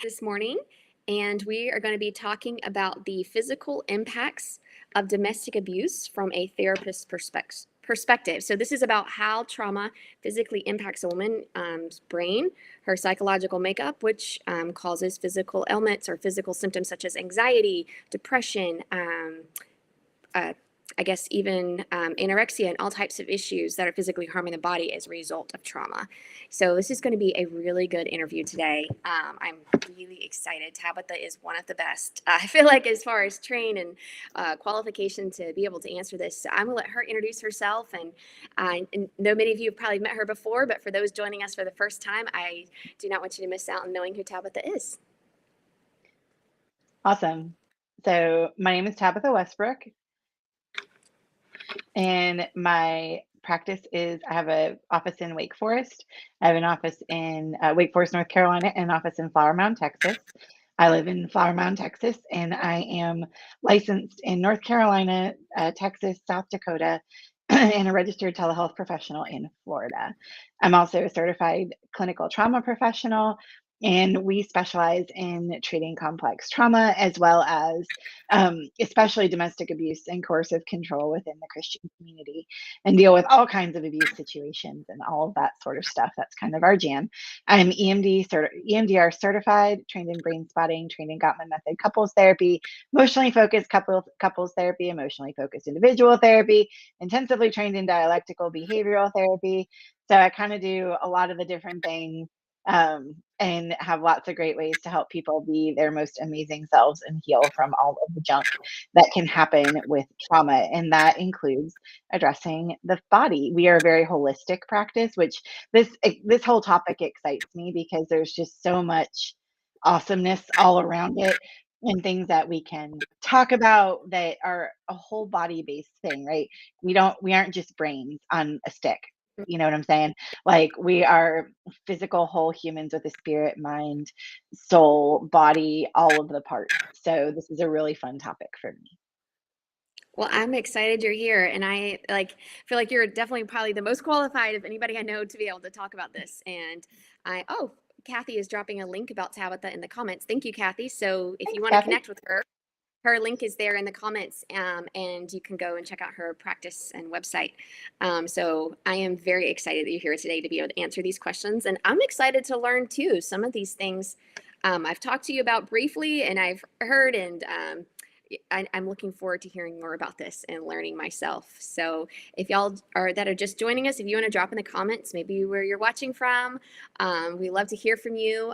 this morning, and we are going to be talking about the physical impacts of domestic abuse from a therapist's perspective. So, this is about how trauma physically impacts a woman's brain, her psychological makeup, which causes physical ailments or physical symptoms such as anxiety, depression, uh, I guess even anorexia and all types of issues that are physically harming the body as a result of trauma. So this is going to be a really good interview today. I'm really excited. Tabitha is one of the best. I feel like as far as train and qualification to be able to answer this. So I'm going to let her introduce herself. And I know many of you have probably met her before, but for those joining us for the first time, I do not want you to miss out on knowing who Tabitha is. Awesome. So my name is Tabitha Westbrook, and my practice is I have an office in Wake Forest. I have an office in Wake Forest, North Carolina, and an office in Flower Mound, Texas. I live in Flower Mound, Texas, and I am licensed in North Carolina, Texas, South Dakota, and a registered telehealth professional in Florida. I'm also a certified clinical trauma professional, and we specialize in treating complex trauma as well as especially domestic abuse and coercive control within the Christian community, and deal with all kinds of abuse situations and all of that sort of stuff. That's kind of our jam. I'm EMDR certified, trained in brain spotting, trained in Gottman method couples therapy, emotionally focused couples therapy, emotionally focused individual therapy, intensively trained in dialectical behavioral therapy. So I kind of do a lot of the different things, and have lots of great ways to help people be their most amazing selves and heal from all of the junk that can happen with trauma. And that includes addressing the body. We are a very holistic practice, which this whole topic excites me because there's just so much awesomeness all around it, and things that we can talk about that are a whole body based thing, right? We aren't just brains on a stick. You know what I'm saying? Like, we are physical whole humans with a spirit, mind, soul, body, all of the parts. So this is a really fun topic for me. Well, I'm excited you're here, and I feel like you're definitely probably the most qualified of anybody I know to be able to talk about this. And Kathy is dropping a link about Tabitha in the comments. Thank you, Kathy. So if you Thanks, want to Kathy. connect with her, her link is there in the comments, and you can go and check out her practice and website. So I am very excited that you're here today to be able to answer these questions, and I'm excited to learn too. Some of these things I've talked to you about briefly, and I've heard, and I'm looking forward to hearing more about this and learning myself. So if y'all are that are just joining us, if you want to drop in the comments, maybe where you're watching from, we love to hear from you.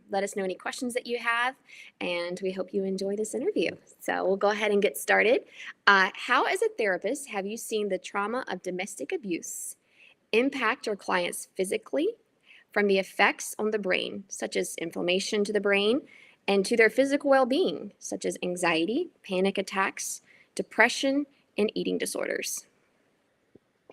Let us know any questions that you have, and we hope you enjoy this interview. So we'll go ahead and get started. How, as a therapist, have you seen the trauma of domestic abuse impact your clients physically, from the effects on the brain, such as inflammation to the brain, and to their physical well being, such as anxiety, panic attacks, depression, and eating disorders?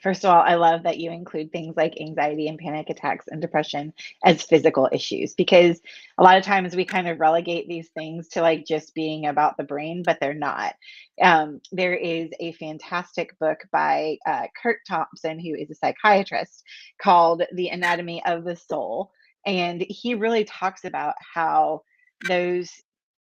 First of all, I love that you include things like anxiety and panic attacks and depression as physical issues, because a lot of times we kind of relegate these things to like just being about the brain, but they're not. There is a fantastic book by Kurt Thompson, who is a psychiatrist, called The Anatomy of the Soul. And he really talks about how those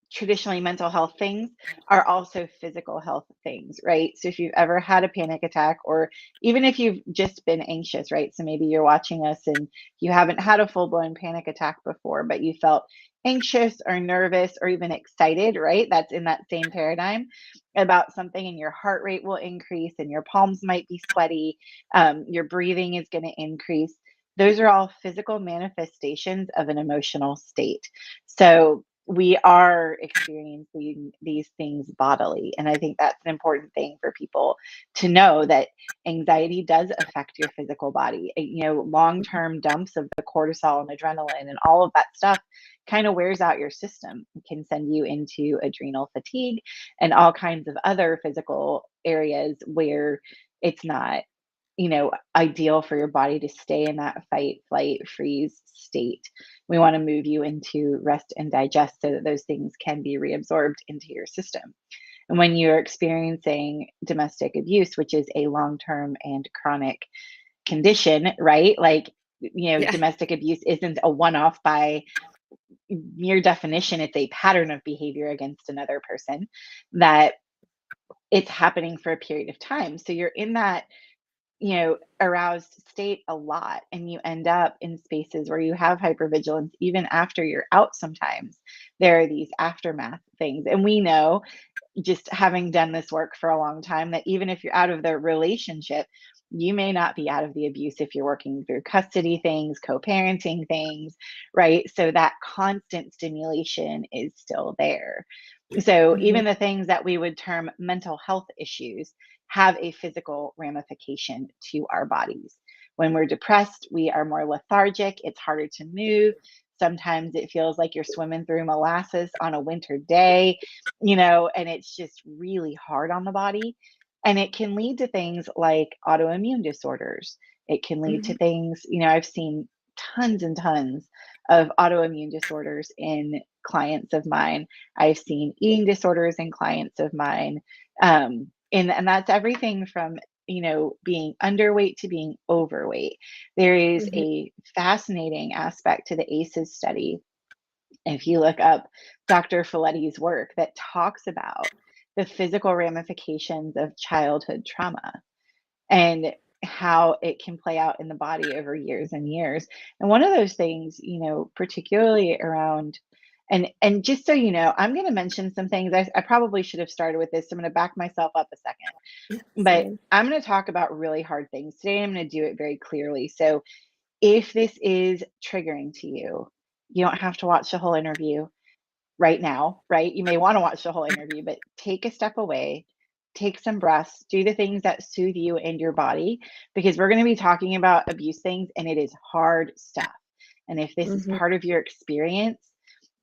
traditionally mental health things are also physical health things, right? So if you've ever had a panic attack, or even if you've just been anxious, right? So maybe you're watching us and you haven't had a full blown panic attack before, but you felt anxious or nervous or even excited, right? That's in that same paradigm about something, and your heart rate will increase and your palms might be sweaty. Your breathing is going to increase. Those are all physical manifestations of an emotional state. So we are experiencing these things bodily. And I think that's an important thing for people to know, that anxiety does affect your physical body. Long-term dumps of the cortisol and adrenaline and all of that stuff kind of wears out your system. It can send you into adrenal fatigue and all kinds of other physical areas where it's not ideal for your body to stay in that fight, flight, freeze state. We want to move you into rest and digest so that those things can be reabsorbed into your system. And when you're experiencing domestic abuse, which is a long term and chronic condition, right? Like, Yeah. domestic abuse isn't a one off by mere definition, it's a pattern of behavior against another person, that it's happening for a period of time. So you're in that, aroused state a lot, and you end up in spaces where you have hypervigilance even after you're out sometimes. There are these aftermath things. And we know, just having done this work for a long time, that even if you're out of the relationship, you may not be out of the abuse if you're working through custody things, co-parenting things, right? So that constant stimulation is still there. So Mhm. even the things that we would term mental health issues have a physical ramification to our bodies. When we're depressed, we are more lethargic, it's harder to move. Sometimes it feels like you're swimming through molasses on a winter day, and it's just really hard on the body. And it can lead to things like autoimmune disorders. It can lead to Mhm. things, I've seen tons and tons of autoimmune disorders in clients of mine. I've seen eating disorders in clients of mine. And that's everything from, being underweight to being overweight. There is Mhm. a fascinating aspect to the ACEs study, if you look up Dr. Folletti's work, that talks about the physical ramifications of childhood trauma and how it can play out in the body over years and years. And one of those things, particularly around, and just so you know, I'm going to mention some things. I probably should have started with this. So I'm going to back myself up a second, but Fine. I'm going to talk about really hard things today. I'm going to do it very clearly. So if this is triggering to you, you don't have to watch the whole interview right now, right? You may want to watch the whole interview, but take a step away, take some breaths, do the things that soothe you and your body, because we're going to be talking about abuse things, and it is hard stuff. And if this is Mhm. part of your experience,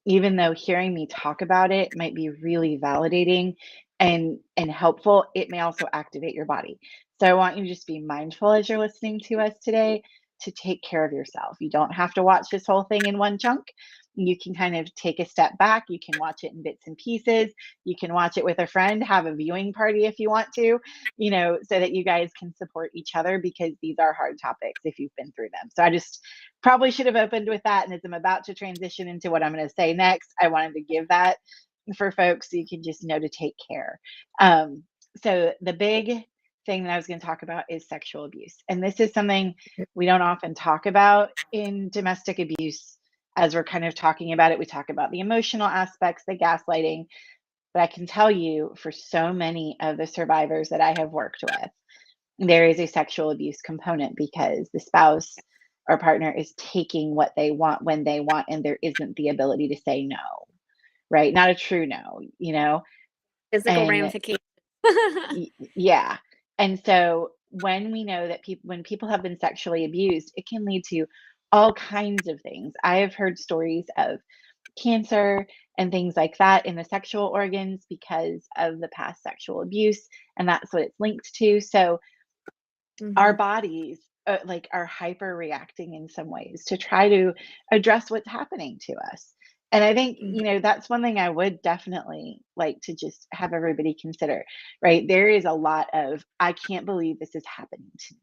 even though hearing me talk about it might be really validating and helpful, it may also activate your body. So I want you to just be mindful as you're listening to us today, to take care of yourself. You don't have to watch this whole thing in one chunk. You can kind of take a step back. You can watch it in bits and pieces. You can watch it with a friend, have a viewing party if you want to, so that you guys can support each other, because these are hard topics if you've been through them. So I just probably should have opened with that. And as I'm about to transition into what I'm going to say next, I wanted to give that for folks so you can just know to take care. Um, so the big thing that I was going to talk about is sexual abuse. And this is something we don't often talk about in domestic abuse. As we're kind of talking about it, we talk about the emotional aspects, the gaslighting. But I can tell you, for so many of the survivors that I have worked with, there is a sexual abuse component, because the spouse or partner is taking what they want when they want, and there isn't the ability to say no, right? Not a true no. Physical And ramifications. yeah. And so when we know that when people have been sexually abused, it can lead to all kinds of things. I have heard stories of cancer and things like that in the sexual organs because of the past sexual abuse, and that's what it's linked to. So our Mhm. bodies like are hyper reacting in some ways to try to address what's happening to us. And I think, Mhm. that's one thing I would definitely like to just have everybody consider, right? There is a lot of, I can't believe this is happening to me.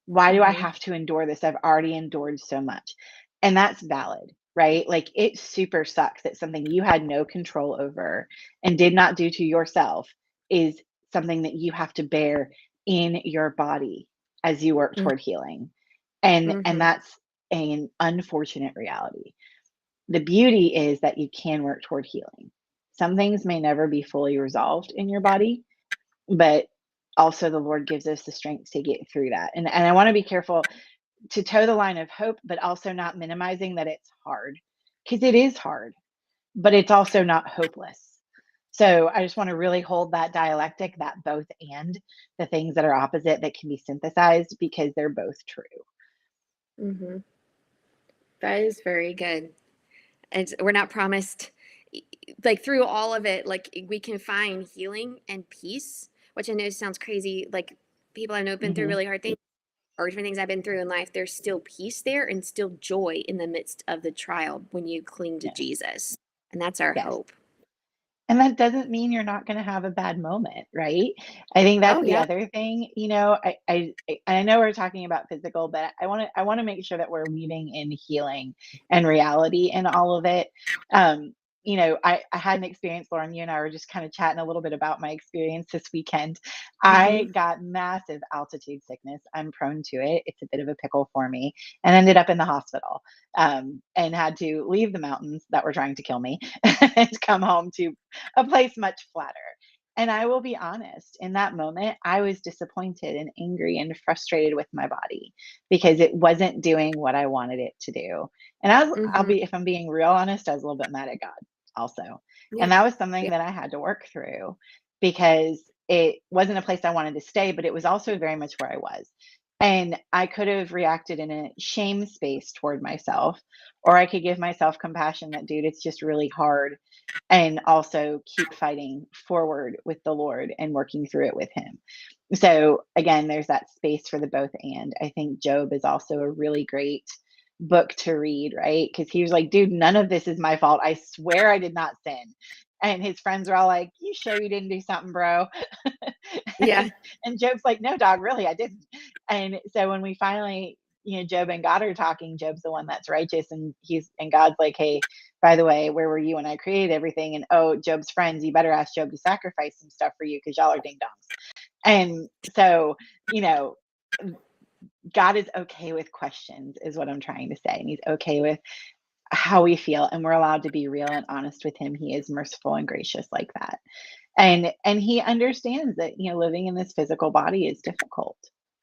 Why do I Mhm. have to endure this? I've already endured so much. And that's valid, right? Like, it super sucks that something you had no control over and did not do to yourself is something that you have to bear in your body as you work Mhm. toward healing. And Mhm. that's an unfortunate reality. The beauty is that you can work toward healing. Some things may never be fully resolved in your body, but also the Lord gives us the strength to get through that. And I want to be careful to toe the line of hope, but also not minimizing that it's hard, because it is hard, but it's also not hopeless. So I just want to really hold that dialectic, that both and the things that are opposite that can be synthesized, because they're both true. Mhm. That is very good. And we're not promised, like through all of it, like we can find healing and peace, which I know sounds crazy. Like people I know have been through Hmm. really hard things or different things I've been through in life, there's still peace there and still joy in the midst of the trial when you cling to Yes, Jesus. And that's our yes. hope. And that doesn't mean you're not going to have a bad moment, right? I think Oh that's the yeah. other thing. I know we're talking about physical, but I want to make sure that we're weaving in healing and reality in all of it. Um, I had an experience, Lauren, you and I were just kind of chatting a little bit about my experience this weekend. Hmm. I got massive altitude sickness. I'm prone to it. It's a bit of a pickle for me, and ended up in the hospital, and had to leave the mountains that were trying to kill me and come home to a place much flatter. And I will be honest, in that moment, I was disappointed and angry and frustrated with my body because it wasn't doing what I wanted it to do. And I'll Hmm. be, if I'm being real honest, I was a little bit mad at God also. Yeah. And that was something Yeah. that I had to work through because it wasn't a place I wanted to stay, but it was also very much where I was. And I could have reacted in a shame space toward myself, or I could give myself compassion that, dude, it's just really hard, and also keep fighting forward with the Lord and working through it with Him. So, again, there's that space for the both. And I think Job is also a really great book to read, right? Because he was like, dude, none of this is my fault. I swear I did not sin. And his friends are all like, you sure you didn't do something, bro? Yeah. And Job's like, no, dog, really, I didn't. And so when we finally, Job and God are talking, Job's the one that's righteous, and God's like, hey, by the way, where were you when I created everything? And oh, Job's friends, you better ask Job to sacrifice some stuff for you because y'all are ding dongs. And so, you know, God is okay with questions, is what I'm trying to say. And He's okay with how we feel. And we're allowed to be real and honest with Him. He is merciful and gracious like that. And He understands that, living in this physical body is difficult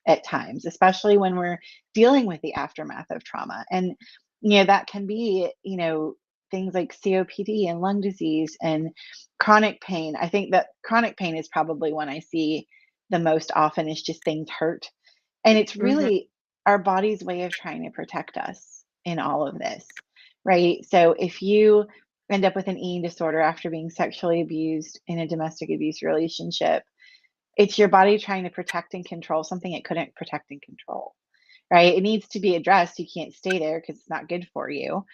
at times, especially when we're dealing with the aftermath of trauma. And, that can be, things like COPD and lung disease and chronic pain. I think that chronic pain is probably one I see the most often, is just things hurt. And it's Hmm. really our body's way of trying to protect us in all of this, right? So if you end up with an eating disorder after being sexually abused in a domestic abuse relationship, it's your body trying to protect and control something it couldn't protect and control, right? It needs to be addressed. You can't stay there because it's not good for you.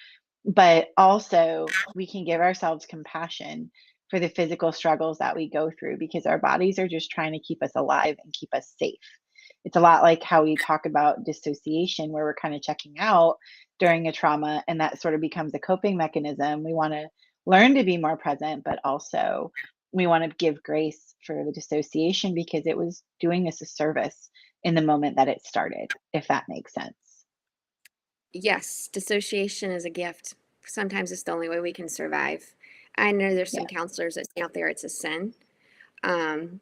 But also, we can give ourselves compassion for the physical struggles that we go through because our bodies are just trying to keep us alive and keep us safe. It's a lot like how we talk about dissociation, where we're kind of checking out during a trauma, and that sort of becomes a coping mechanism. We want to learn to be more present, but also we want to give grace for the dissociation because it was doing us a service in the moment that it started, if that makes sense. Yes, dissociation is a gift. Sometimes it's the only way we can survive. I know there's some Yeah. counselors that say out there it's a sin,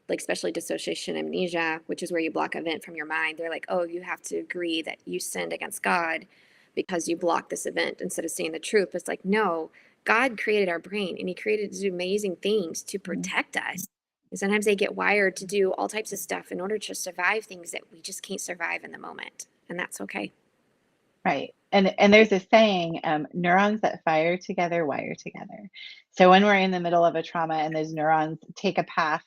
like especially dissociation amnesia, which is where you block event from your mind. They're like, oh, you have to agree that you sinned against God because you blocked this event instead of seeing the truth. It's like, no, God created our brain and He created these amazing things to Mhm. protect us. And sometimes they get wired to do all types of stuff in order to survive things that we just can't survive in the moment. And that's okay. Right. And there's a saying, neurons that fire together wire together. So when we're in the middle of a trauma and those neurons take a path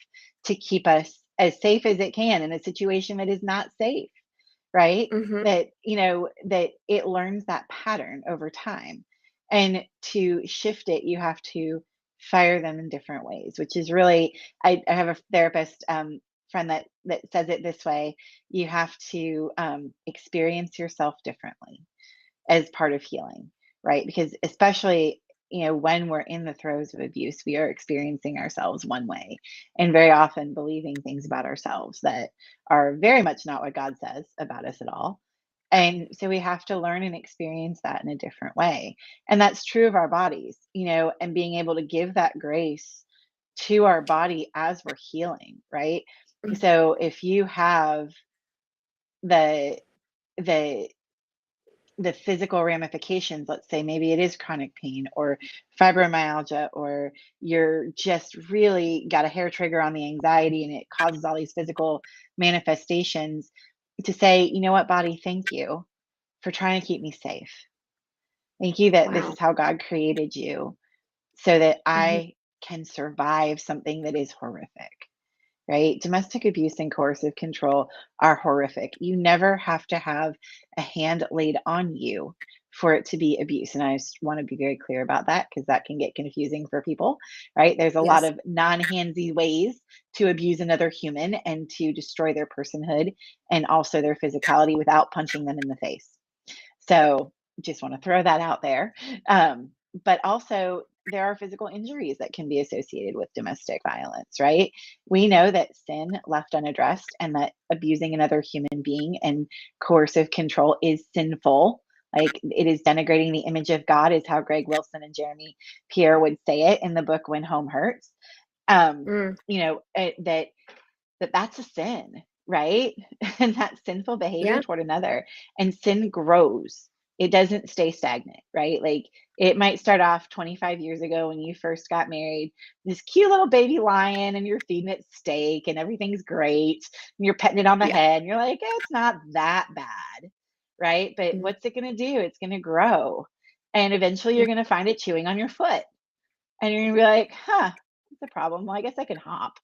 to keep us as safe as it can in a situation that is not safe, right? Hmm. That it learns that pattern over time. And to shift it, you have to fire them in different ways, which is really, I have a therapist friend that says it this way: you have to experience yourself differently as part of healing, right? Because especially, when we're in the throes of abuse, we are experiencing ourselves one way and very often believing things about ourselves that are very much not what God says about us at all. And so we have to learn and experience that in a different way. And that's true of our bodies, and being able to give that grace to our body as we're healing, right? So if you have the the the physical ramifications, let's say maybe it is chronic pain or fibromyalgia, or you're just really got a hair trigger on the anxiety and it causes all these physical manifestations, to say, you know what, body, thank you for trying to keep me safe. Thank you that this Wow. is how God created you so that Hmm. I can survive something that is horrific. right? Domestic abuse and coercive control are horrific. You never have to have a hand laid on you for it to be abuse. And I just want to be very clear about that because that can get confusing for people, right? There's a lot Yes. of non-handsy ways to abuse another human and to destroy their personhood and also their physicality without punching them in the face. So just want to throw that out there. But also, there are physical injuries that can be associated with domestic violence, right? We know that sin left unaddressed and that abusing another human being and coercive control is sinful. Like it is denigrating the image of God, is how Greg Wilson and Jeremy Pierre would say it in the book When Home Hurts. Mm, That's a sin, right? And that's sinful behavior yeah. toward another. And sin grows. It doesn't stay stagnant, right? Like it might start off 25 years ago when you first got married, this cute little baby lion, and you're feeding it steak and everything's great. And you're petting it on the Yeah. head, and you're like, it's not that bad, right? But Mm, what's it going to do? It's going to grow. And eventually you're mm, going to find it chewing on your foot. And you're gonna be like, huh, that's a problem. Well, I guess I can hop.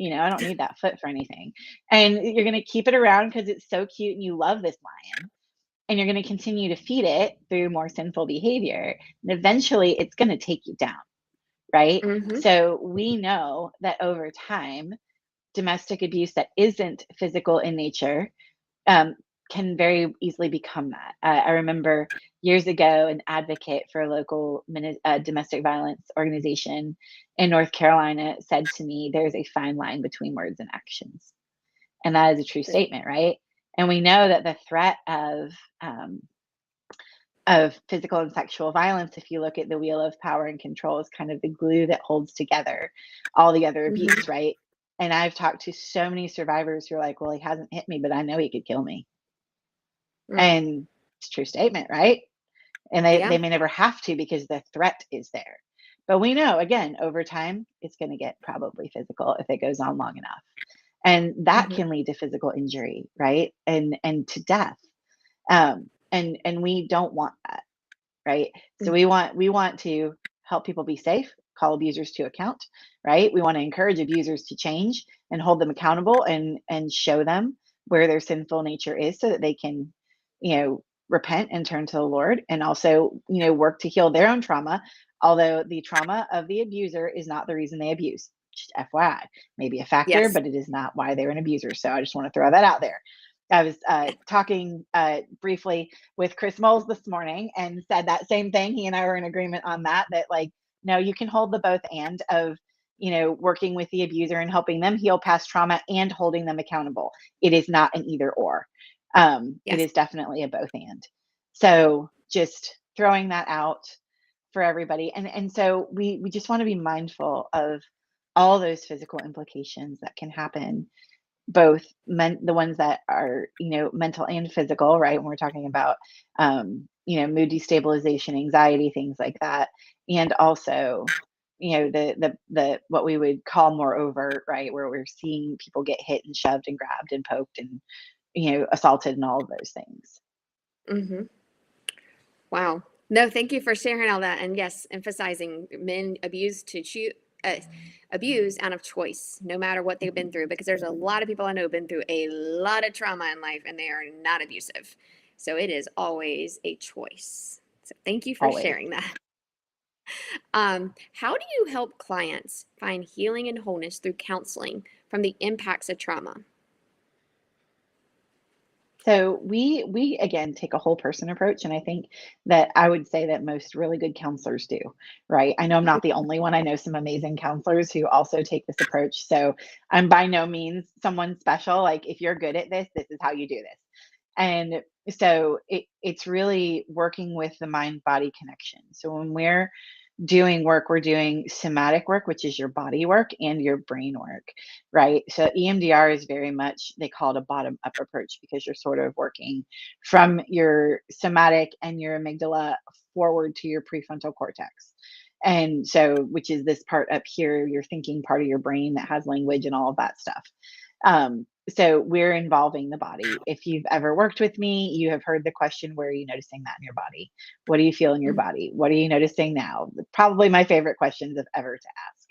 I don't need that foot for anything. And you're gonna keep it around because it's so cute and you love this lion. And you're gonna continue to feed it through more sinful behavior. And eventually it's gonna take you down, right? mhm. So we know that over time, domestic abuse that isn't physical in nature um, can very easily become that. I remember years ago, an advocate for a local domestic violence organization in North Carolina said to me, there's a fine line between words and actions. And that is a true statement, right? And we know that the threat of physical and sexual violence, if you look at the wheel of power and control, is kind of the glue that holds together all the other Mhm. abuse, right? And I've talked to so many survivors who are like, well, he hasn't hit me, but I know he could kill me. Mm, And it's a true statement, right? And they yeah. may never have to because the threat is there. But we know, again, over time, it's going to get probably physical if it goes on long enough. And that Mhm. can lead to physical injury, right? And to death. And we don't want that, right? So Mm, we want to help people be safe, call abusers to account, right? We want to encourage abusers to change and hold them accountable and show them where their sinful nature is so that they can, repent and turn to the Lord and also, work to heal their own trauma, although the trauma of the abuser is not the reason they abuse. Just FYI, maybe a factor, yes. but it is not why they're an abuser. So I just want to throw that out there. I was talking briefly with Chris Moles this morning and said that same thing. He and I were in agreement on that, like, no, you can hold the both and of, working with the abuser and helping them heal past trauma and holding them accountable. It is not an either or. It Yes. is definitely a both and. So just throwing that out for everybody. And so we just want to be mindful of all those physical implications that can happen, both the ones that are, mental and physical, right? When we're talking about, mood destabilization, anxiety, things like that. And also, the what we would call more overt, right? Where we're seeing people get hit and shoved and grabbed and poked and, assaulted and all of those things. Mhm. Wow. No, thank you for sharing all that. And yes, emphasizing men abuse out of choice, no matter what they've been Mhm. through, because there's a lot of people I know have been through a lot of trauma in life and they are not abusive. So it is always a choice. So thank you for Always. sharing that. How do you help clients find healing and wholeness through counseling from the impacts of trauma? So we again take a whole person approach, and I think that I would say that most really good counselors do, right? I know I'm not the only one. I know some amazing counselors who also take this approach. So I'm by no means someone special. Like if you're good at this, this is how you do this. And so it's really working with the mind body connection. So when we're doing work, we're doing somatic work, which is your body work and your brain work, right? So EMDR is very much, they call it a bottom up approach because you're sort of working from your somatic and your amygdala forward to your prefrontal cortex. And so, which is this part up here, your thinking part of your brain that has language and all of that stuff. So we're involving the body. If you've ever worked with me, you have heard the question, where are you noticing that in your body? What do you feel in your Mhm, body? What are you noticing now? Probably my favorite questions I've ever to ask.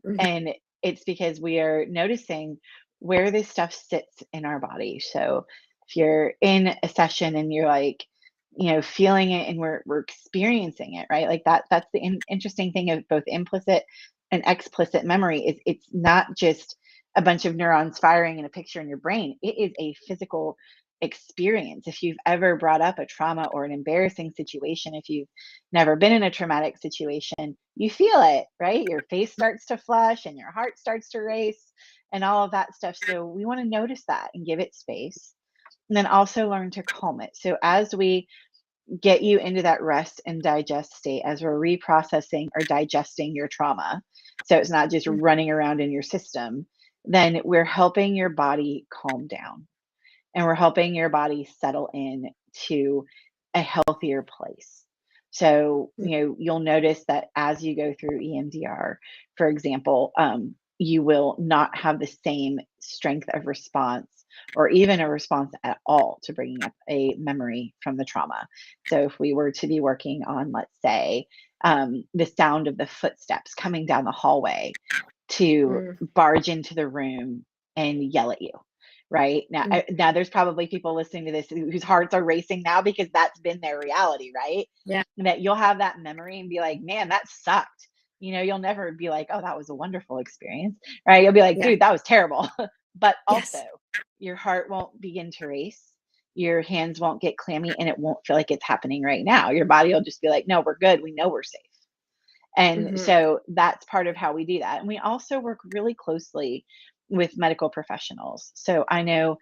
mhm, And it's because we are noticing where this stuff sits in our body. So if you're in a session and you're like, feeling it and we're experiencing it, right? Like that's the interesting thing of both implicit and explicit memory is it's not just a bunch of neurons firing in a picture in your brain. It is a physical experience. If you've ever brought up a trauma or an embarrassing situation, if you've never been in a traumatic situation, you feel it, right? Your face starts to flush and your heart starts to race and all of that stuff. So we want to notice that and give it space. And then also learn to calm it. So as we get you into that rest and digest state, as we're reprocessing or digesting your trauma, so it's not just running around in your system, then we're helping your body calm down and we're helping your body settle in to a healthier place. So, you'll notice that as you go through EMDR, for example, you will not have the same strength of response or even a response at all to bringing up a memory from the trauma. So, if we were to be working on, let's say, the sound of the footsteps coming down the hallway to barge into the room and yell at you. Right now, now there's probably people listening to this whose hearts are racing now because that's been their reality, right? Yeah. That you'll have that memory and be like, man, that sucked. You'll never be like, oh, that was a wonderful experience, right? You'll be like, Yeah. dude, that was terrible. But also, Yes. your heart won't begin to race, your hands won't get clammy, and it won't feel like it's happening right now. Your body will just be like, no, we're good. We know we're safe. And so that's part of how we do that. And we also work really closely with medical professionals. So I know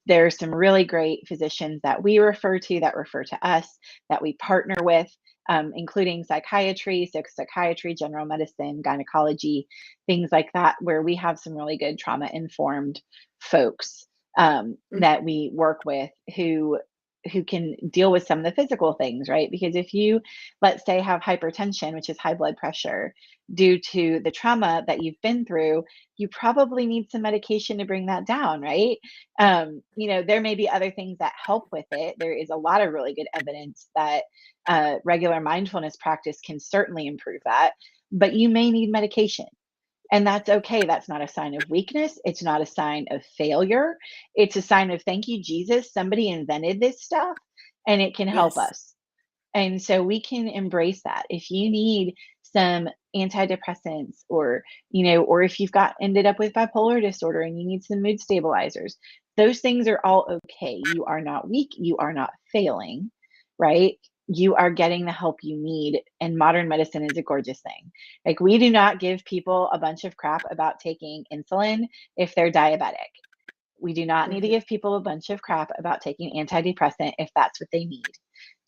there are some really great physicians that we refer to, that refer to us, that we partner with, including psychiatry, so psychiatry, general medicine, gynecology, things like that, where we have some really good trauma-informed folks that we work with who can deal with some of the physical things, right? Because if you, let's say, have hypertension, which is high blood pressure, due to the trauma that you've been through, you probably need some medication to bring that down, right? There may be other things that help with it. There is a lot of really good evidence that regular mindfulness practice can certainly improve that, but you may need medication. And that's okay. That's not a sign of weakness. It's not a sign of failure. It's a sign of thank you, Jesus. Somebody invented this stuff and it can help Yes. us. And so we can embrace that. If you need some antidepressants or if you've ended up with bipolar disorder and you need some mood stabilizers, those things are all okay. You are not weak. You are not failing, right? You are getting the help you need. And modern medicine is a gorgeous thing. Like, we do not give people a bunch of crap about taking insulin if they're diabetic. We do not need to give people a bunch of crap about taking antidepressant if that's what they need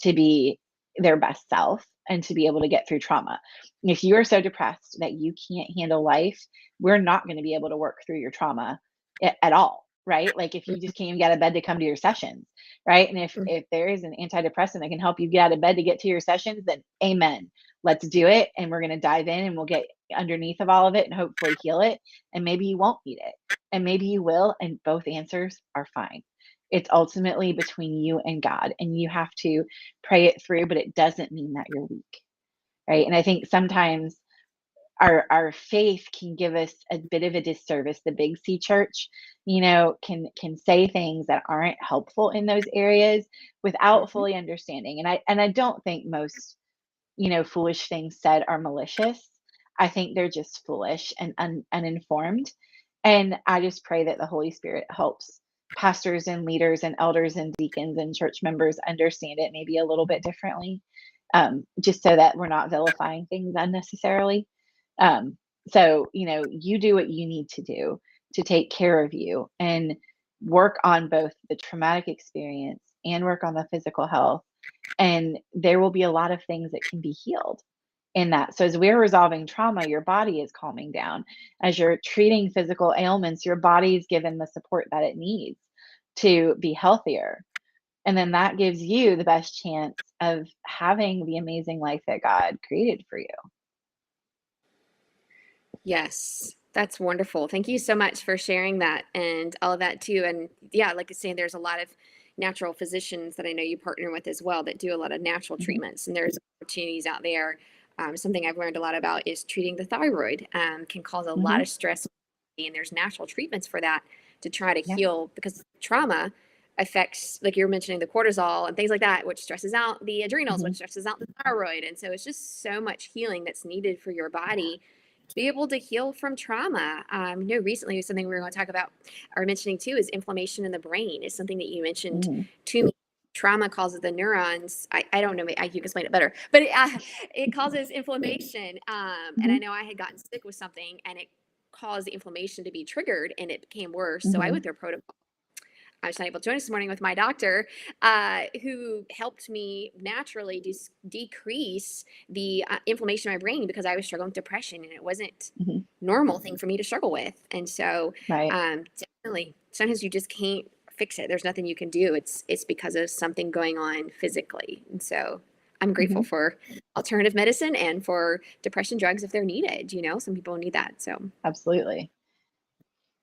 to be their best self and to be able to get through trauma. If you are so depressed that you can't handle life, we're not going to be able to work through your trauma at all, right? Like, if you just can't even get out of bed to come to your sessions, right? And if there is an antidepressant that can help you get out of bed to get to your sessions, then amen. Let's do it. And we're going to dive in and we'll get underneath of all of it and hopefully heal it. And maybe you won't need it. And maybe you will. And both answers are fine. It's ultimately between you and God, and you have to pray it through, but it doesn't mean that you're weak, right? And I think sometimes our faith can give us a bit of a disservice. The Big C church, can say things that aren't helpful in those areas without fully understanding. And I don't think most, foolish things said are malicious. I think they're just foolish and uninformed. And I just pray that the Holy Spirit helps pastors and leaders and elders and deacons and church members understand it maybe a little bit differently, just so that we're not vilifying things unnecessarily. So, you do what you need to do to take care of you and work on both the traumatic experience and work on the physical health. And there will be a lot of things that can be healed in that. So as we're resolving trauma, your body is calming down. As you're treating physical ailments, your body's given the support that it needs to be healthier. And then that gives you the best chance of having the amazing life that God created for you. Yes, that's wonderful. Thank you so much for sharing that and all of that too. And yeah, like I was saying, there's a lot of natural physicians that I know you partner with as well that do a lot of natural Mhm. treatments, and there's opportunities out there Something I've learned a lot about is treating the thyroid can cause a lot Hmm. of stress, and there's natural treatments for that to try to Yeah. heal, because trauma affects, like you're mentioning, the cortisol and things like that, which stresses out the adrenals, Hmm. which stresses out the thyroid. And so it's just so much healing that's needed for your body to be able to heal from trauma. Recently something we were going to talk about or mentioning too is inflammation in the brain is something that you mentioned Hmm. to me. Trauma causes the neurons. I don't know. You can explain it better, but it causes inflammation. And I Hmm. know I had gotten sick with something and it caused the inflammation to be triggered and it became worse. So I Hmm. went through a protocol. I was not able to join this morning with my doctor, who helped me naturally decrease the inflammation in my brain because I was struggling with depression and it wasn't Hmm. normal thing for me to struggle with. And so, Right. definitely, sometimes you just can't fix it. There's nothing you can do. It's because of something going on physically. And so, I'm grateful Hmm. for alternative medicine and for depression drugs if they're needed. Some people need that. So, Absolutely.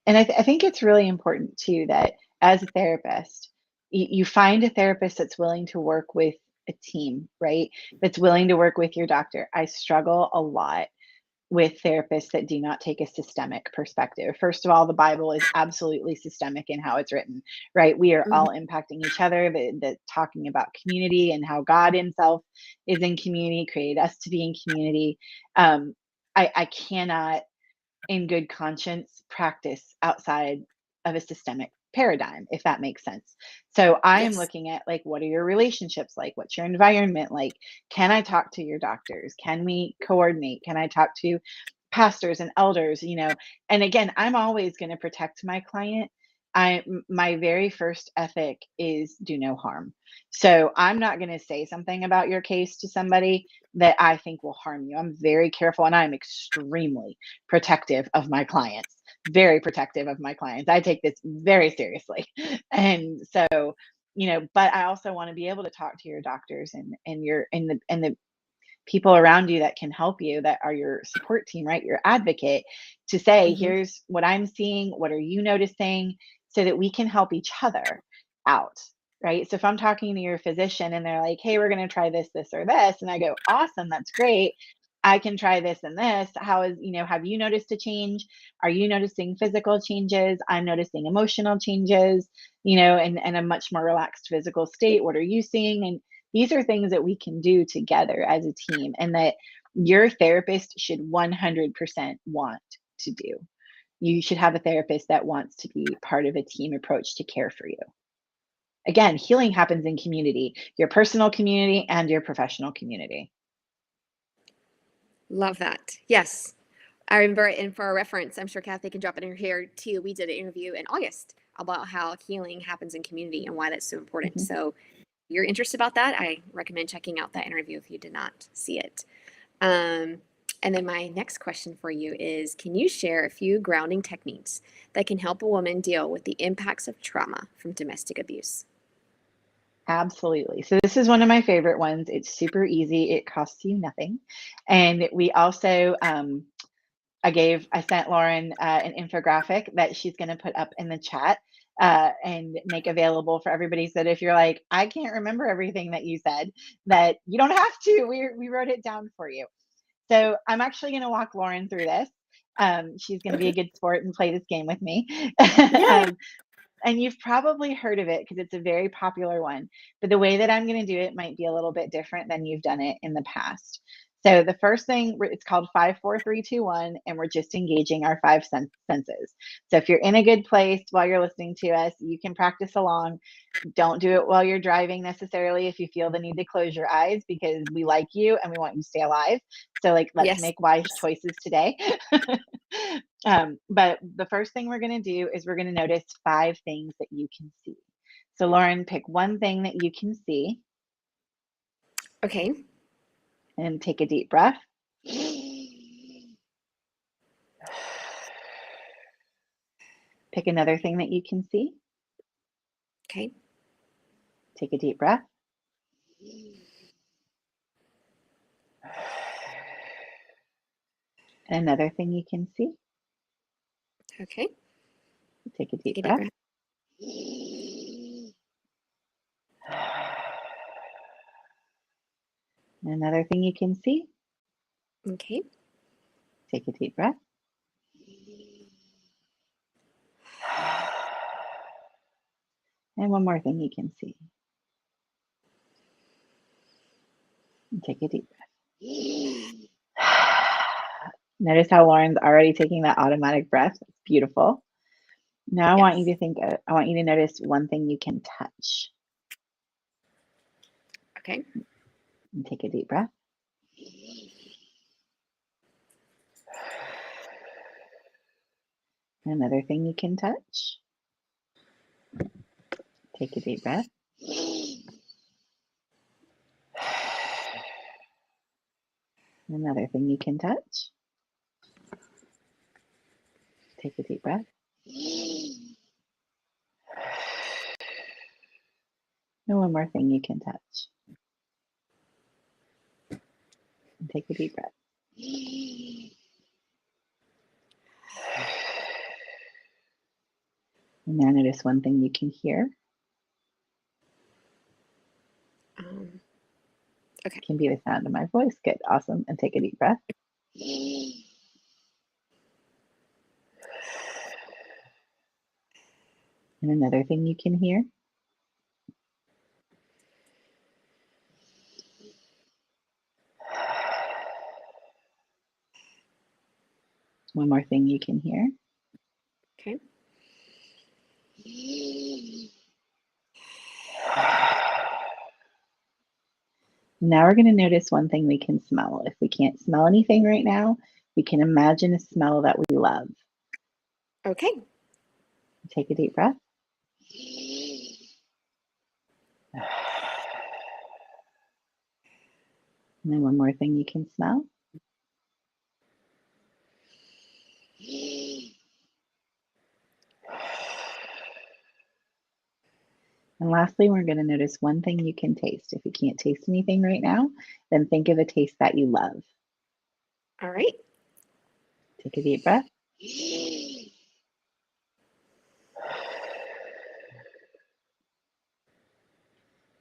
And I think it's really important too that as a therapist, you find a therapist that's willing to work with a team, right? That's willing to work with your doctor. I struggle a lot with therapists that do not take a systemic perspective. First of all, the Bible is absolutely systemic in how it's written, right? We are mhm. all impacting each other. The talking about community and how God Himself is in community, created us to be in community. I cannot in good conscience practice outside of a systemic paradigm, if that makes sense. So I am Yes. looking at like, what are your relationships like? What's your environment like? Can I talk to your doctors? Can we coordinate? Can I talk to pastors and elders? And again, I'm always going to protect my client. My very first ethic is do no harm. So I'm not going to say something about your case to somebody that I think will harm you. I'm very careful and I'm extremely protective of my clients, very protective of my clients. I take this very seriously. And so, but I also want to be able to talk to your doctors and the people around you that can help you, that are your support team, right? Your advocate, to say, Hmm. here's what I'm seeing, what are you noticing, so that we can help each other out. Right. So if I'm talking to your physician and they're like, hey, we're going to try this, this, or this, and I go, awesome, that's great. I can try this and this. Have you noticed a change? Are you noticing physical changes? I'm noticing emotional changes, and a much more relaxed physical state. What are you seeing? And these are things that we can do together as a team, and that your therapist should 100% want to do. You should have a therapist that wants to be part of a team approach to care for you. Again, healing happens in community, your personal community and your professional community. Love that. Yes. I remember, and for a reference, I'm sure Kathy can drop it in here too. We did an interview in August about how healing happens in community and why that's so important. Mhm. So, if you're interested about that, I recommend checking out that interview if you did not see it. Um, and then my next question for you is, can you share a few grounding techniques that can help a woman deal with the impacts of trauma from domestic abuse? Absolutely. So this is one of my favorite ones. It's super easy. It costs you nothing. And we also I sent Lauren an infographic that she's going to put up in the chat and make available for everybody. So that if you're like, I can't remember everything that you said, that you don't have to. We wrote it down for you. So I'm actually going to walk Lauren through this. She's going to be a Okay. good sport and play this game with me. Yay. um, and you've probably heard of it because it's a very popular one. But the way that I'm going to do it might be a little bit different than you've done it in the past. So the first thing, it's called 5, 4, 3, 2, 1, and we're just engaging our five senses. So if you're in a good place while you're listening to us, you can practice along. Don't do it while you're driving necessarily if you feel the need to close your eyes, because we like you and we want you to stay alive. So, like, let's Yes. make wise choices today. But the first thing we're going to do is we're going to notice 5 things that you can see. So, Lauren, pick one thing that you can see Okay. and take a deep breath. Pick another thing that you can see. Okay. Take a deep breath. And another thing you can see. Okay. Take a Take deep a deep breath. breath. And another thing you can see. Okay. Take a deep breath. And one more thing you can see. And take a deep breath. Notice how Lauren's already taking that automatic breath. It's beautiful. Now I want you to I want you to notice one thing you can touch. Okay. And take a deep breath. Another thing you can touch. Take a deep breath. Another thing you can touch. Take a deep breath. And one more thing you can touch. And take a deep breath. And now notice one thing you can hear. Okay. It can be the sound of my voice. Good. Awesome. And take a deep breath. And another thing you can hear. One more thing you can hear. Okay. Now we're going to notice one thing we can smell. If we can't smell anything right now, we can imagine a smell that we love. Okay. Take a deep breath. And then one more thing you can smell. And lastly, we're going to notice one thing you can taste. If you can't taste anything right now, then think of a taste that you love. All right. Take a deep breath.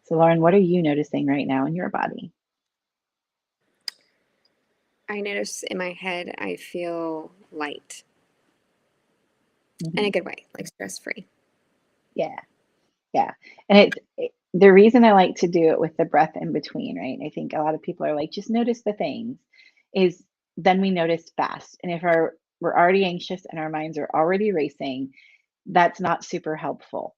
So Lauren, what are you noticing right now in your body? I notice in my head, I feel light in Mm-hmm. a good way, like stress-free. Yeah. Yeah. And the reason I like to do it with the breath in between, right? I think a lot of people are like, just notice the things, is then we notice fast. And if we're already anxious and our minds are already racing, that's not super helpful.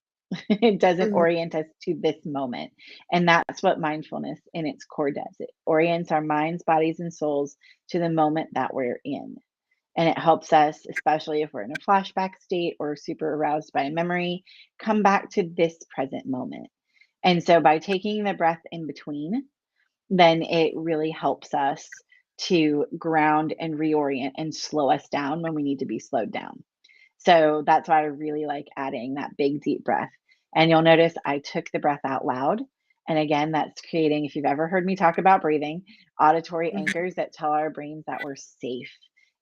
It doesn't Mhm. orient us to this moment. And that's what mindfulness in its core does. It orients our minds, bodies, and souls to the moment that we're in. And it helps us, especially if we're in a flashback state or super aroused by a memory, come back to this present moment. And so by taking the breath in between, then it really helps us to ground and reorient and slow us down when we need to be slowed down. So that's why I really like adding that big deep breath. And you'll notice I took the breath out loud. And again, that's creating, if you've ever heard me talk about breathing, auditory Mhm. anchors that tell our brains that we're safe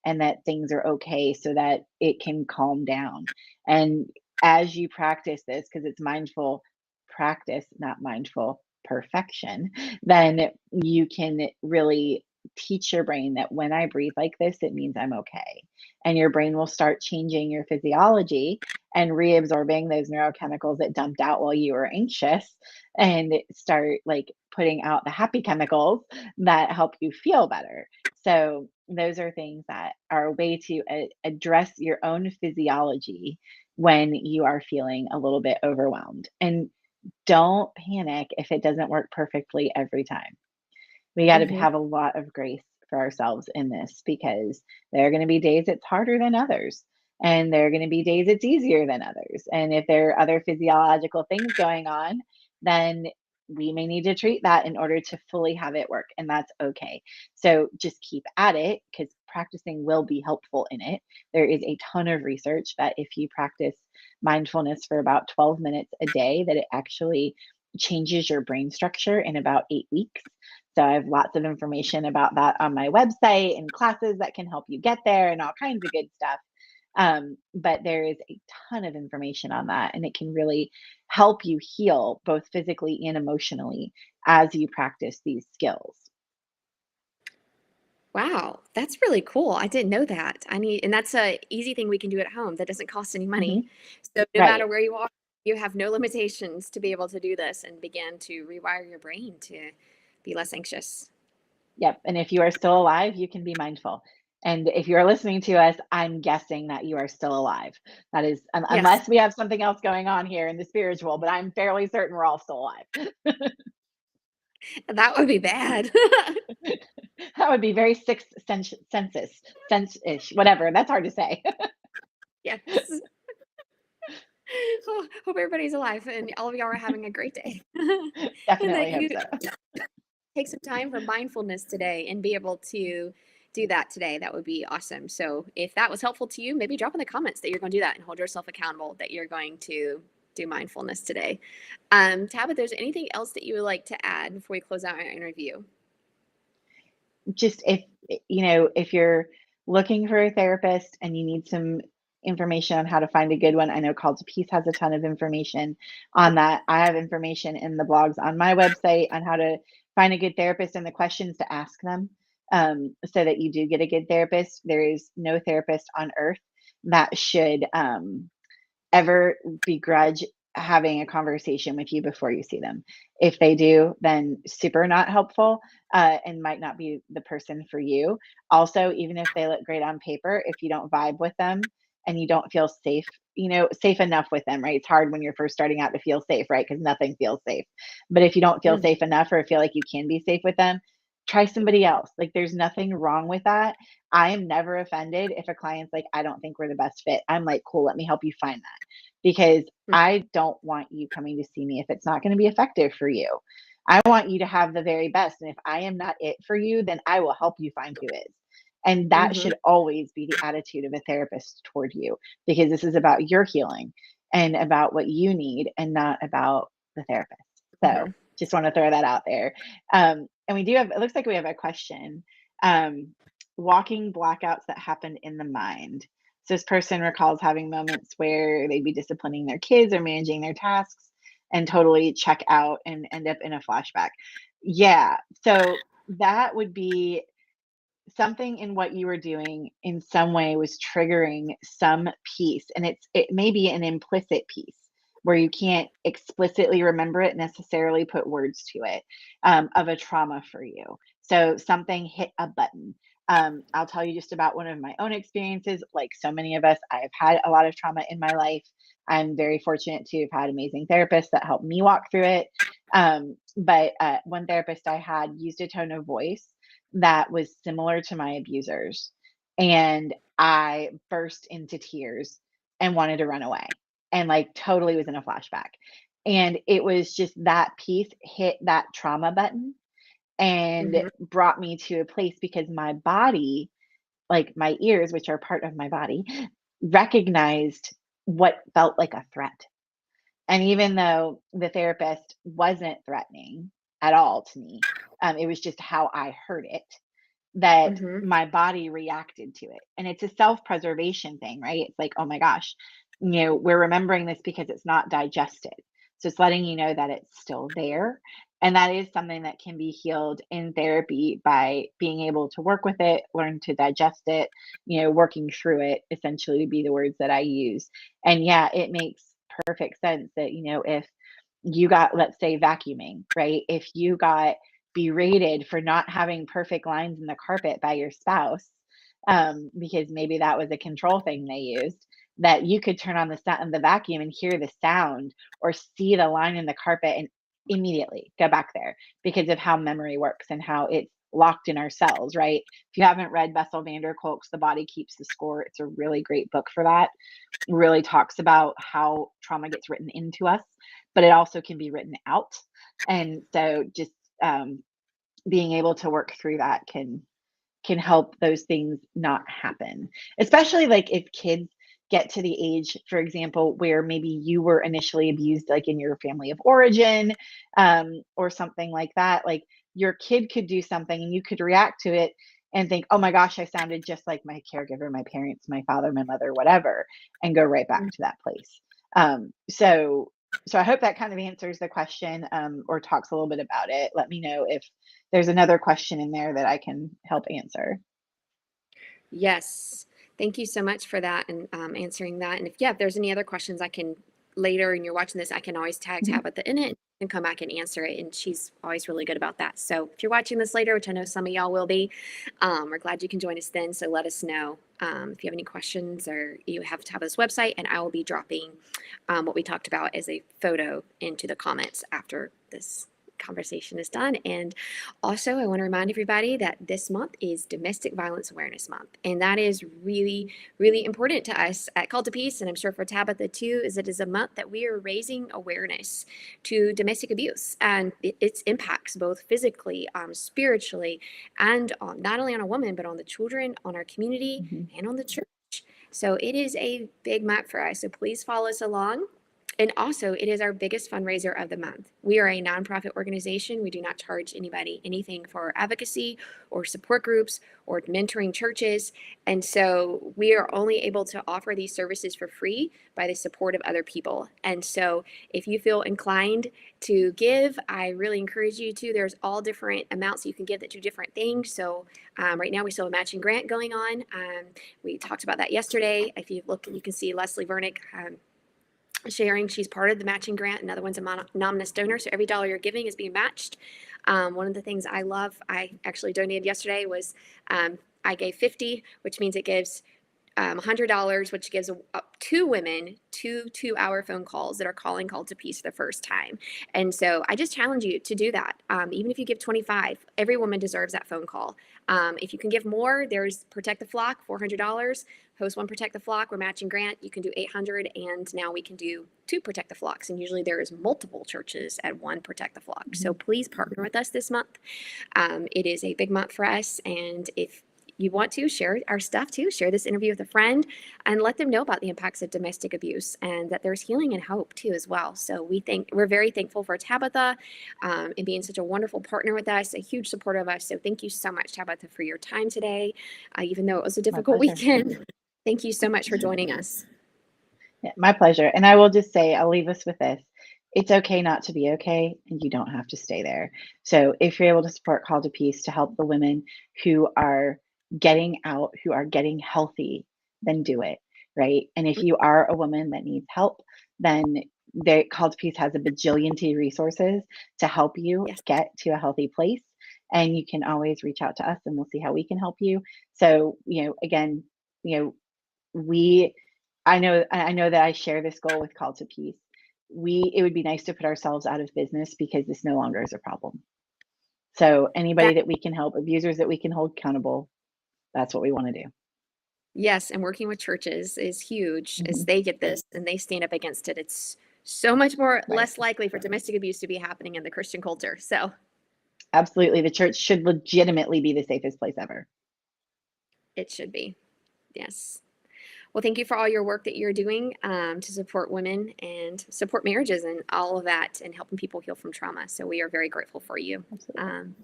and that things are okay so that it can calm down. And as you practice this, because it's mindful practice, not mindful perfection, then you can really teach your brain that when I breathe like this, it means I'm okay. And your brain will start changing your physiology and reabsorbing those neurochemicals that dumped out while you were anxious and start like putting out the happy chemicals that help you feel better. So those are things that are a way to address your own physiology when you are feeling a little bit overwhelmed. And don't panic if it doesn't work perfectly every time. We got to Mhm. have a lot of grace for ourselves in this because there are going to be days it's harder than others. And there are going to be days it's easier than others. And if there are other physiological things going on, then we may need to treat that in order to fully have it work. And that's okay. So just keep at it because practicing will be helpful in it. There is a ton of research that if you practice mindfulness for about 12 minutes a day, that it actually changes your brain structure in about 8 weeks. So I have lots of information about that on my website and classes that can help you get there and all kinds of good stuff. But there is a ton of information on that, and it can really help you heal both physically and emotionally as you practice these skills. Wow, that's really cool. I didn't know that. And that's a easy thing we can do at home that doesn't cost any money. Hmm. So no matter Right. where you are, you have no limitations to be able to do this and begin to rewire your brain to be less anxious. Yep. And if you are still alive, you can be mindful. And if you're listening to us, I'm guessing that you are still alive. That is, Yes, unless we have something else going on here in the spiritual, but I'm fairly certain we're all still alive. that would be bad. That would be very sixth sense-ish, whatever. That's hard to say. Yes. Oh, hope everybody's alive and all of y'all are having a great day. And that Definitely hope you so. take some time for mindfulness today and be able to do that today. That would be awesome. So if that was helpful to you, maybe drop in the comments that you're going to do that and hold yourself accountable that you're going to do mindfulness today. Tabitha, there's anything else that you would like to add before we close out our interview? Just if you're looking for a therapist and you need some information on how to find a good one, I know Call to Peace has a ton of information on that. I have information in the blogs on my website on how to find a good therapist and the questions to ask them, so that you do get a good therapist. There is no therapist on earth that should ever begrudge having a conversation with you before you see them. If they do, then super not helpful, and might not be the person for you. Also, even if they look great on paper, if you don't vibe with them and you don't feel safe, safe enough with them, right? It's hard when you're first starting out to feel safe, right? Because nothing feels safe. But if you don't feel Mhm. safe enough or feel like you can be safe with them, try somebody else. Like, there's nothing wrong with that. I am never offended if a client's like, I don't think we're the best fit. I'm like, cool, let me help you find that, because I don't want you coming to see me if it's not going to be effective for you. I want you to have the very best. And if I am not it for you, then I will help you find who is. And that Mhm. should always be the attitude of a therapist toward you, because this is about your healing and about what you need and not about the therapist. So Mhm. just want to throw that out there. And we do have, it looks like we have a question. Walking blackouts that happened in the mind. So this person recalls having moments where they'd be disciplining their kids or managing their tasks and totally check out and end up in a flashback. Yeah. So that would be something in what you were doing in some way was triggering some piece, and it may be an implicit piece where you can't explicitly remember it, necessarily put words to it, of a trauma for you. So something hit a button. I'll tell you just about one of my own experiences. Like so many of us, I have had a lot of trauma in my life. I'm very fortunate to have had amazing therapists that helped me walk through it. But one therapist I had used a tone of voice that was similar to my abusers. And I burst into tears and wanted to run away and like totally was in a flashback. And it was just that piece hit that trauma button and Mhm. brought me to a place, because my body, like my ears, which are part of my body, recognized what felt like a threat. And even though the therapist wasn't threatening at all to me, it was just how I heard it, that Mhm. my body reacted to it. And it's a self-preservation thing, right? It's like, oh my gosh, we're remembering this because it's not digested. So it's letting you know that it's still there. And that is something that can be healed in therapy by being able to work with it, learn to digest it, working through it, essentially, to be the words that I use. And yeah, it makes perfect sense that, if you got, let's say, vacuuming, right? If you got berated for not having perfect lines in the carpet by your spouse, because maybe that was a control thing they used, that you could turn on the vacuum and hear the sound or see the line in the carpet and immediately go back there, because of how memory works and how it's locked in our cells, right? If you haven't read Bessel van der Kolk's The Body Keeps the Score, it's a really great book for that. It really talks about how trauma gets written into us, but it also can be written out. And so just um, being able to work through that can help those things not happen, especially like if kids get to the age, for example, where maybe you were initially abused, like in your family of origin, or something like that. Like your kid could do something and you could react to it and think, oh my gosh, I sounded just like my caregiver, my parents, my father, my mother, whatever, and go right back to that place. So So I hope that kind of answers the question, or talks a little bit about it. Let me know if there's another question in there that I can help answer. Yes. Thank you so much for that and answering that. And if there's any other questions, I can later and you're watching this, I can always tag Mhm. Tabitha in it and come back and answer it. And she's always really good about that. So if you're watching this later, which I know some of y'all will be, we're glad you can join us then. So let us know if you have any questions or you have Tabitha's website, and I will be dropping what we talked about as a photo into the comments after this conversation is done. And also, I want to remind everybody that this month is Domestic Violence Awareness Month. And that is really, really important to us at Call to Peace. And I'm sure for Tabitha too, is it is a month that we are raising awareness to domestic abuse and its impacts, both physically, spiritually, and not only on a woman, but on the children, on our community, Mhm. and on the church. So it is a big month for us. So please follow us along. And also, it is our biggest fundraiser of the month. We are a nonprofit organization. We do not charge anybody anything for advocacy or support groups or mentoring churches. And so we are only able to offer these services for free by the support of other people. And so if you feel inclined to give, I really encourage you to. There's all different amounts you can give that do different things. So right now we still have a matching grant going on. We talked about that yesterday. If you look, you can see Leslie Vernick sharing she's part of the matching grant. Another one's a anonymous donor, so every dollar you're giving is being matched. One of the things I love, I actually donated yesterday, was I gave 50, which means it gives $100, which gives up two women 2-hour phone calls that are calling Call to Peace for the first time. And so I just challenge you to do that. Even if you give 25, every woman deserves that phone call. If you can give more, there's Protect the Flock, $400. Host One Protect the Flock, we're matching grant. You can do 800, and now we can do 2 Protect the Flocks. And usually there is multiple churches at 1 Protect the Flock. So please partner with us this month. It is a big month for us, and if you want to share our stuff too, share this interview with a friend and let them know about the impacts of domestic abuse and that there's healing and hope too as well. So we're very thankful for Tabitha and being such a wonderful partner with us, a huge supporter of us. So thank you so much, Tabitha, for your time today, even though it was a My difficult pleasure. weekend. Thank you so much for joining us. Yeah, my pleasure. And I will just say, I'll leave us with this. It's okay not to be okay, and you don't have to stay there. So if you're able to support Call to Peace to help the women who are getting out, who are getting healthy, then do it, right? And if you are a woman that needs help, then Call to Peace has a bajillion T resources to help you Yes. get to a healthy place. And you can always reach out to us and we'll see how we can help you. So, again, we I know that I share this goal with Call to Peace. It would be nice to put ourselves out of business because this no longer is a problem. So That, anybody that we can help, abusers that we can hold accountable, that's what we want to do. yes. And working with churches is huge as Mhm. they get this and they stand up against it. It's so much more Right. less likely for domestic abuse to be happening in the Christian culture. So Absolutely. The church should legitimately be the safest place ever. it should be. Yes. Well, thank you for all your work that you're doing to support women and support marriages and all of that and helping people heal from trauma. So we are very grateful for you. Absolutely.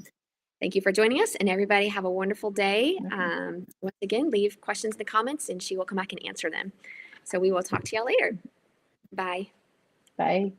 Thank you for joining us, and everybody have a wonderful day. Mhm. Once again, leave questions in the comments and she will come back and answer them. So we will talk to y'all later. Bye. Bye.